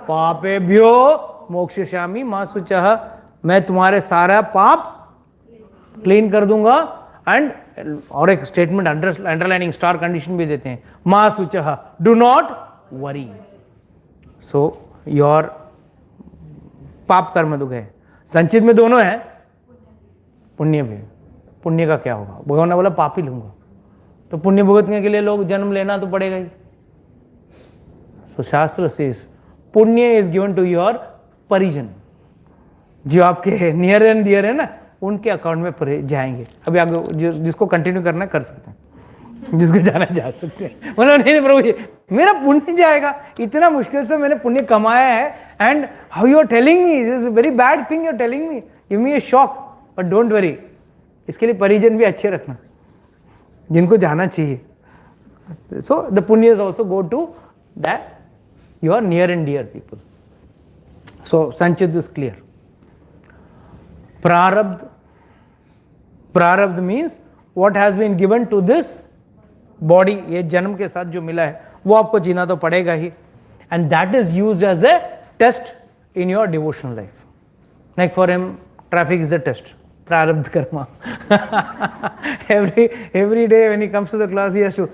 पापेभ्यो मोक्षयिष्यामि मा शुचः. मैं तुम्हारे सारा पाप clean कर दूंगा. एंड और एक स्टेटमेंट अंडरलाइनिंग स्टार कंडीशन भी देते हैं, मा शुचः, do not worry. So your पाप कर्म तो गए, संचित में दोनों है, पुण्य भी. पुण्य का क्या होगा? भगवान ने बोला पाप ही लूंगा, तो पुण्य भुगतने के लिए लोग जन्म लेना तो पड़ेगा ही. सो शास्त्र सेज पुण्य इज गिवन टू योर परिजन, जो आपके नियर एंड डियर है ना, उनके अकाउंट में जाएंगे. अभी आगे जिसको कंटिन्यू करना कर सकते हैं, जिसको जाना जा सकते हैं. बोलो नहीं प्रभु जी मेरा पुण्य जाएगा, इतना मुश्किल से मैंने पुण्य कमाया है, and how you are telling me this is very bad thing, you are telling me, give me a shock. But don't worry, इसके लिए परिजन भी अच्छे रखना जिनको जाना चाहिए. सो द पुण्यस also go to that your near and dear people. So संचित इज क्लियर. प्रारब्ध means what has been given to this body, ये जन्म के साथ जो मिला है वो आपको जीना तो पड़ेगा ही. And that is used as a test in your devotional life. Like for him traffic is the test, prarabdha karma. every day when he comes to the class, he has to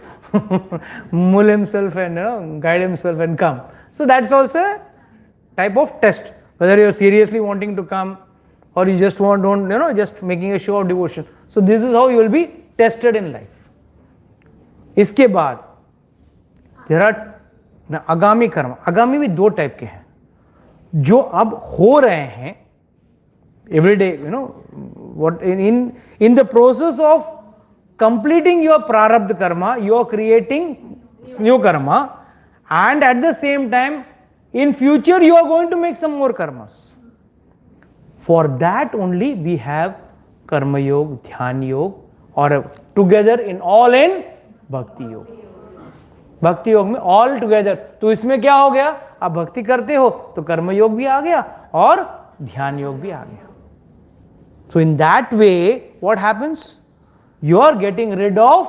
mull himself and guide himself and come. So that's also a type of test, whether you're seriously wanting to come or you just just making a show of devotion. So this is how you will be tested in life. इसके बाद there are आगामी कर्म. आगामी भी दो type के हैं, जो अब हो रहे हैं every day, what in the process of completing your prarabdha karma, you are creating new karma, and at the same time in future you are going to make some more karmas. For that only we have karma yoga, dhyan yoga, or together in all in bhakti yoga. भक्ति योग में all together. तो इसमें क्या हो गया, आप भक्ति करते हो तो कर्म योग भी आ गया और ध्यान योग भी आ गया. So in that way, what happens? You are getting rid of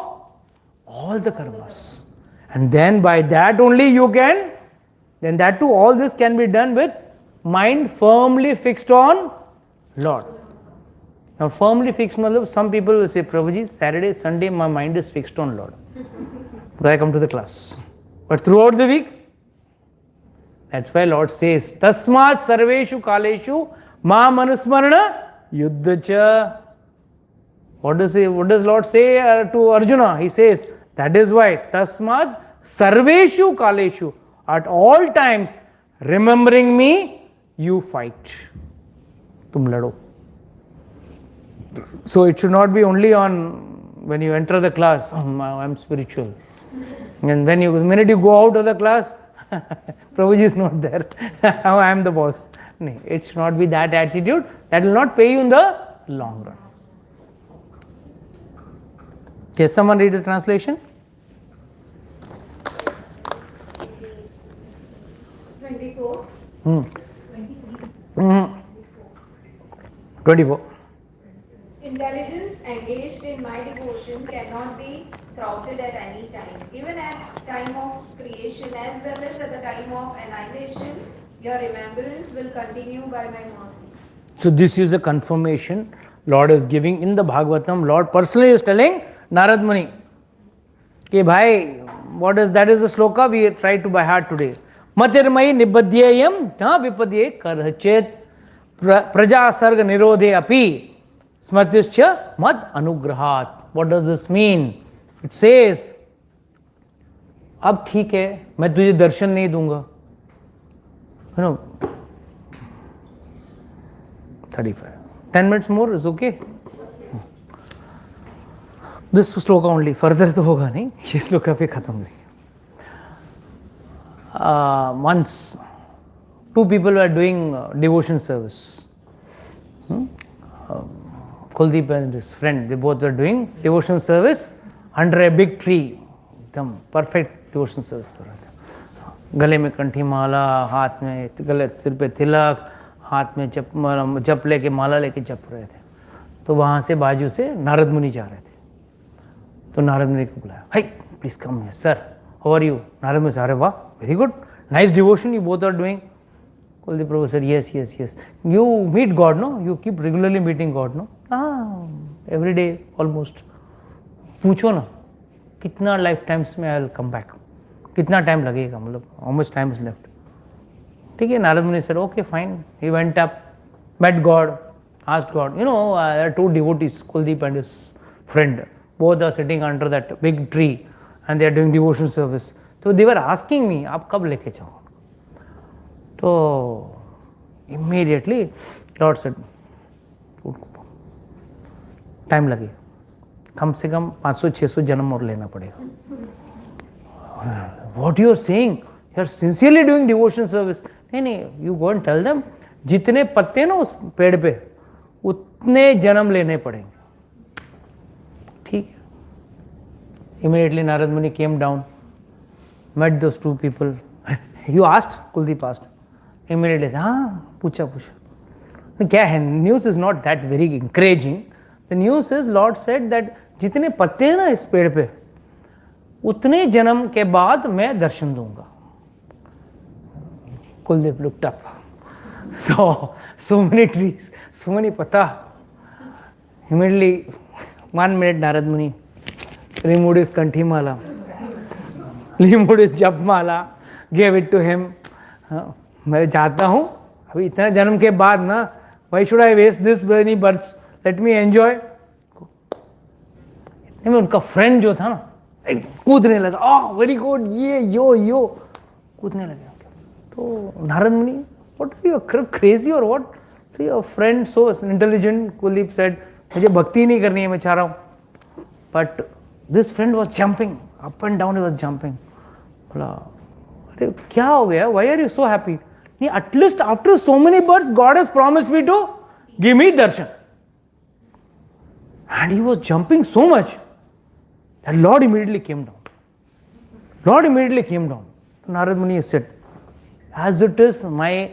all the karmas. And then by that only you can, then that too, all this can be done with mind firmly fixed on Lord. Now firmly fixed, some people will say, Prabhuji, Saturday, Sunday, my mind is fixed on Lord. Because I come to the class. But throughout the week, that's why Lord says, Tasmat sarveshu kaleshu ma manusmarana Yuddhacha. What does Lord say to Arjuna? He says, that is why Tasmad Sarveshu Kaleshu, at all times remembering me, you fight. Tum lado. So it should not be only on when you enter the class, I'm spiritual. And when the minute you go out of the class, Prabhuji is not there. I am the boss. No, it should not be that attitude. That will not pay you in the long run. Yes, someone read the translation? 24. 24. Intelligence engaged in my devotion cannot be thwarted at any time. Even at time of creation as well as at the time of annihilation, your remembrance will continue by my mercy. So this is a confirmation Lord is giving in the Bhagavatam. Lord personally is telling Narad Muni, कि भाई, what is that is a sloka we try to by heart today. Matirmai nibbadhyayam na vipadye karchet praja sarga nirodhe api smatischa mad anugrahat. What does this mean? It says, अब ठीक है, मैं तुझे दर्शन नहीं दूंगा. You know, 35. 10 minutes more is okay. This sloka only, further तो होगा नहीं, ये sloka पे खत्म नहीं. Once, two people were doing devotion service. Kuldeep and his friend, they both were doing devotion service under a big tree. एकदम perfect devotion service कर रहे थे. गले में कंठी माला, हाथ में गले सिर पे तिलक, हाथ में जप लेके माला लेके जप रहे थे. तो वहाँ से बाजू से नारद मुनि जा रहे थे. तो नारद मुनि को बुलाया, hey, please come here, sir. How are you? Narad Muni said, अरे वाह, very good, nice devotion you both are doing. Kuldeep Prabhu said, yes. You meet God, no? You keep regularly meeting God, no? Every day almost. पूछो ना, कितना life times में I will come back, कितना time लगेगा, मतलब how much time is left. ठीक है, Narad Muni sir okay fine. He went up, met God, asked God. You know, to devotees, Kuldeep and his friend, both are sitting under that big tree and they are doing devotion service. So they were asking me, आप कब लेके जाओ? तो immediately Lord said, time लगेगा, कम से कम 500-600 जन्म और लेना पड़ेगा. What you are saying? You are sincerely doing devotion service. नहीं, you go and tell them, जितने पत्ते ना उस पेड़ पे उतने जन्म लेने पड़ेंगे. ठीक है. Immediately Narad Muni came down, met those two people. You asked? Kuldeep asked. Immediately said, पूछा. क्या है? News is not that very encouraging. The news is Lord said that जितने पत्ते हैं ना इस पेड़ पे उतने जन्म के बाद मैं दर्शन दूंगा. Kuldeep looked up. So many trees, so many patta. Immediately, 1 minute Narad Muni removed his kanthi mala, removed his jap mala, gave it to him. मैं चाहता हूँ अभी इतना जन्म के बाद ना, why should I waste this many births? Let me enjoy. इतने में उनका फ्रेंड जो था ना कूदने लगा. वेरी गुड, ये यो कूदने लगे. तो नारद मुनि, what are you crazy or what? So your friend so intelligent, Kuldeep said, मुझे भक्ति नहीं करनी है, मैं चाह रहा हूँ. But this friend was jumping up and down. He was jumping. बोला, अरे क्या हो गया? Why are you so happy? नहीं, at least after so many births, God has promised me to give me darshan. And he was jumping so much that Lord immediately came down. Narad Muni said, as it is, my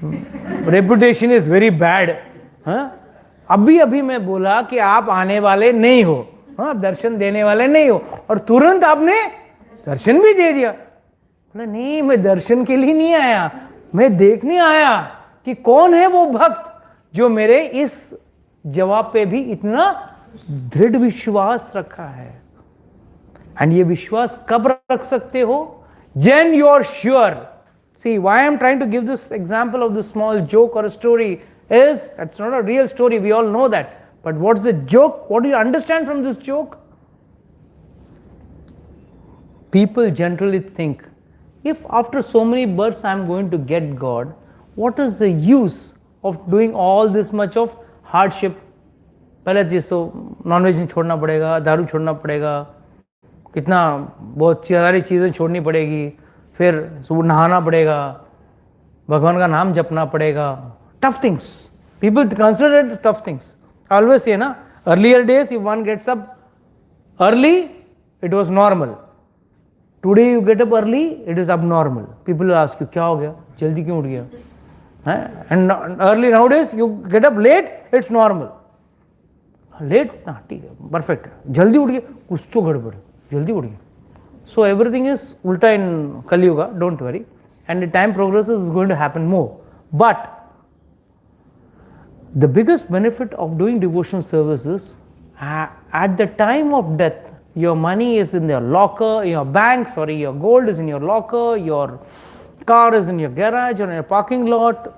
reputation is very bad. अभी मैं बोला कि आप आने वाले नहीं हो, आप दर्शन देने वाले नहीं हो, और तुरंत आपने दर्शन भी दे दिया. बोला नहीं, मैं दर्शन के लिए नहीं आया, मैं देखने आया कि कौन है वो भक्त जो मेरे इस जवाब पे भी इतना दृढ़ विश्वास रखा है. एंड ये विश्वास कब रख सकते हो? When you are sure. See, why I am trying to give this example of this small joke or a story is, that's not a real story, we all know that. But what's the joke? What do you understand from this joke? People generally think, if after so many births I am going to get God, what is the use of doing all this much of hardship? पहले चीज़ तो nonveg छोड़ना पड़ेगा, दारू छोड़ना पड़ेगा, कितना बहुत सारी चीज़ें छोड़नी पड़ेगी, फिर सुबह नहाना पड़ेगा, भगवान का नाम जपना पड़ेगा. Tough things. People consider it tough things. I always say, na, earlier days, if one gets up early, it was normal. Today you get up early, it is abnormal. People will ask you, क्या हो गया? जल्दी क्यों उठ गया? And early nowadays, you get up late, it's normal. Late, ना ठीक है, perfect. जल्दी उठ गया, कुछ तो गड़बड़, जल्दी उठ गया. So everything is ulta in Kali Yuga, don't worry. And the time progresses is going to happen more. But the biggest benefit of doing devotional services, at the time of death, your money is in your locker, your bank, your gold is in your locker, your car is in your garage or in your parking lot,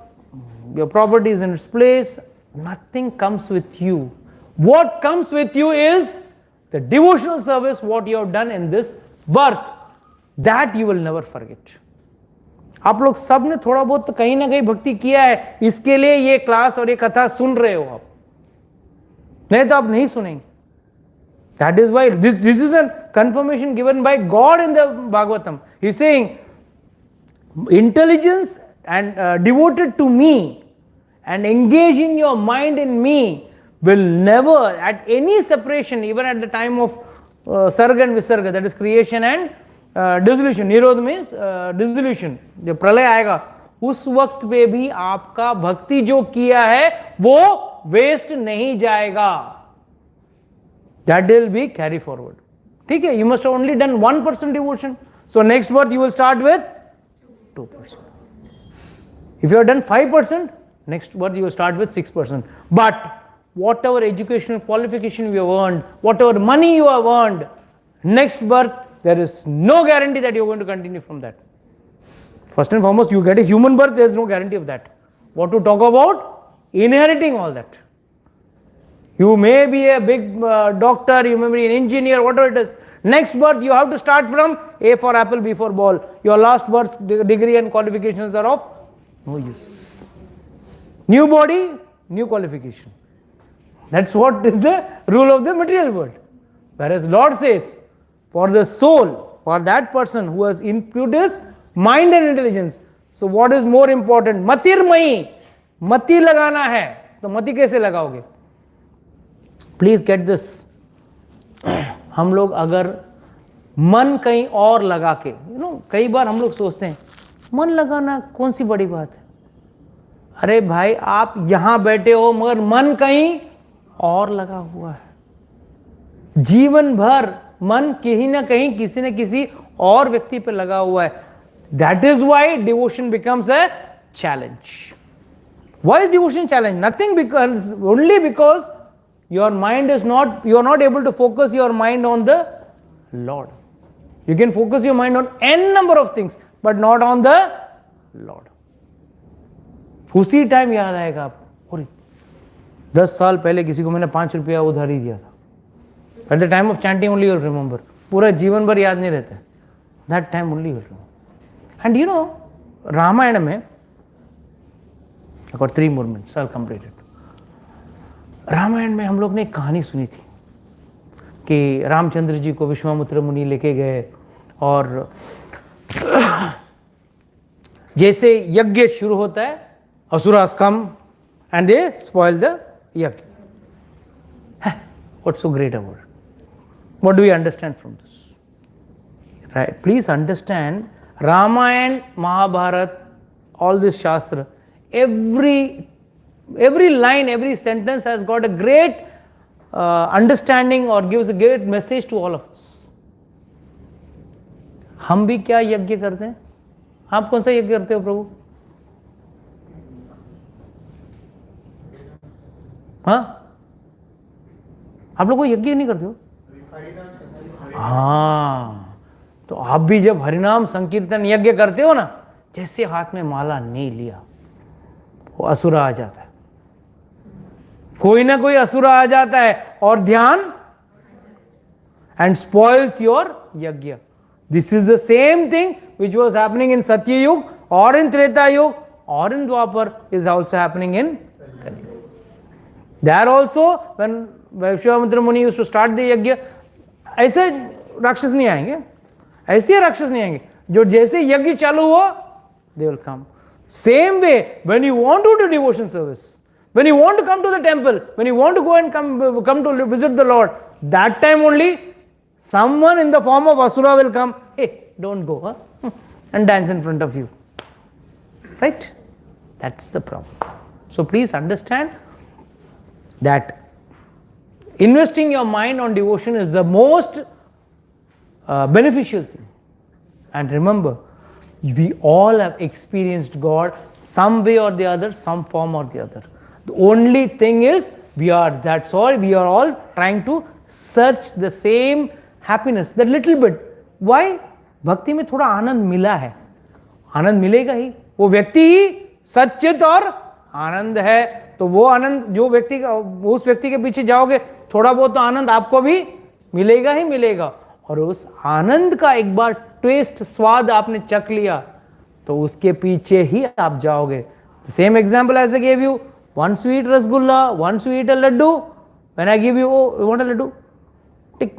your property is in its place, nothing comes with you. What comes with you is the devotional service, what you have done in this birth, that you will never forget. आप लोग सब ने थोड़ा बहुत तो कहीं ना कहीं भक्ति किया है, इसके लिए ये क्लास और ये कथा सुन रहे हो आप, नहीं तो आप नहीं सुनेंगे. That is why this is a confirmation given by God in the Bhagavatam. He is saying, intelligence and devoted to me and engaging your mind in me will never, at any separation, even at the time of Sarga and Visarga, that is creation and dissolution. Nirodha means dissolution. जब प्रलय आएगा उस वक्त पे भी आपका भक्ति जो किया है वो वेस्ट नहीं जाएगा. That will be carry forward. ठीक है, you must have only done 1% devotion. So next birth you will start with 2%. If you have done 5%, next birth you will start with 6%. But whatever educational qualification you have earned, whatever money you have earned, next birth there is no guarantee that you are going to continue from that. First and foremost, you get a human birth, there is no guarantee of that. What to talk about? Inheriting all that. You may be a big doctor, you may be an engineer, whatever it is. Next birth, you have to start from A for apple, B for ball. Your last birth's degree and qualifications are of no use. New body, new qualification. That's what is the rule of the material world. Whereas Lord says, for the soul, for that person who has improved his mind and intelligence. So what is more important? Matirmayi. Mati lagana hai. तो मति कैसे लगाओगे? Please get this. हम लोग अगर मन कहीं और लगा के, कई बार हम लोग सोचते हैं मन लगाना कौन सी बड़ी बात है. अरे भाई, आप यहां बैठे हो मगर मन कहीं और लगा हुआ है. जीवन भर मन कहीं ना कहीं किसी न किसी और व्यक्ति पे लगा हुआ है. That is why devotion becomes a challenge. Why is devotion challenge? Nothing, because only because your mind is not, you are not able to focus your mind on the Lord. You can focus your mind on n number of things, but not on the Lord. उसी time याद आएगा आपको, 10 साल पहले किसी को मैंने 5 रुपया उधारी दिया था. At the time of chanting only you will remember. पूरा जीवन भर याद नहीं रहता. That time only you will remember. And you know, Ramayan में I got 3 more minutes, I'll complete it. Ramayan में हम लोग ने एक कहानी सुनी थी कि रामचंद्र जी को विश्वामित्र मुनि लेके गए और जैसे यज्ञ शुरू होता है, असुरास come and they spoil the यज्ञ. What's so great about it? What do we understand from this? Right? Please understand, Ramayana, Mahabharata, all this Shastra, every line, every sentence has got a great understanding or gives a great message to all of us. हम भी क्या यज्ञ करते हैं? आप कौन सा यज्ञ करते हो प्रभु? हाँ, आप लोग कोई यज्ञ नहीं करते हो? हाँ, तो आप भी जब हरिनाम संकीर्तन यज्ञ करते हो ना, जैसे हाथ में माला नहीं लिया, वो असुरा आ जाता है. कोई ना कोई असुरा आ जाता है और ध्यान and spoils your yagya. This is the same thing which was happening in Satya Yuga और इन त्रेता युग और in Dwapar is also happening in Kalyug. There also when Vishwamitra मुनि यूज्ड टू स्टार्ट द यज्ञ, ऐसे राक्षस नहीं आएंगे, ऐसे राक्षस नहीं आएंगे. जो जैसे यज्ञ चालू हुआ, they will come. Same way, when you want to do devotion service, when you want to come to the temple, when you want to go and come to visit the Lord, that time only someone in the form of Asura will come, hey, don't go, huh? And dance in front of you. Right? That's the problem. So please understand that investing your mind on devotion is the most beneficial thing. And remember, we all have experienced God some way or the other, some form or the other. The only thing is, we are all trying to search the same happiness, that little bit. Why? भक्ति में थोड़ा आनंद मिला है, आनंद मिलेगा ही, वो व्यक्ति ही सच्चित और आनंद है, तो वो आनंद जो व्यक्ति का, उस व्यक्ति के पीछे जाओगे, थोड़ा बहुत तो आनंद आपको भी मिलेगा ही मिलेगा, और उस आनंद का एक बार टेस्ट, स्वाद आपने चख लिया, तो उसके पीछे ही आप जाओगे. Same example as I gave you, one sweet rasgulla, one sweet laddu. When I give you, oh, you want a laddu?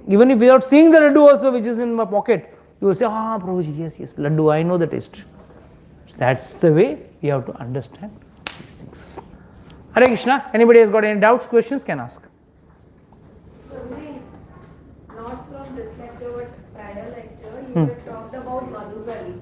Even if without seeing the laddu also, which is in my pocket, you will say, ah, Prabhuji, yes, laddu, I know the taste. That's the way we have to understand these things. Hare Krishna. Anybody has got any doubts, questions, can ask. Not from this lecture, but prior lecture, you had talked about Madhugari.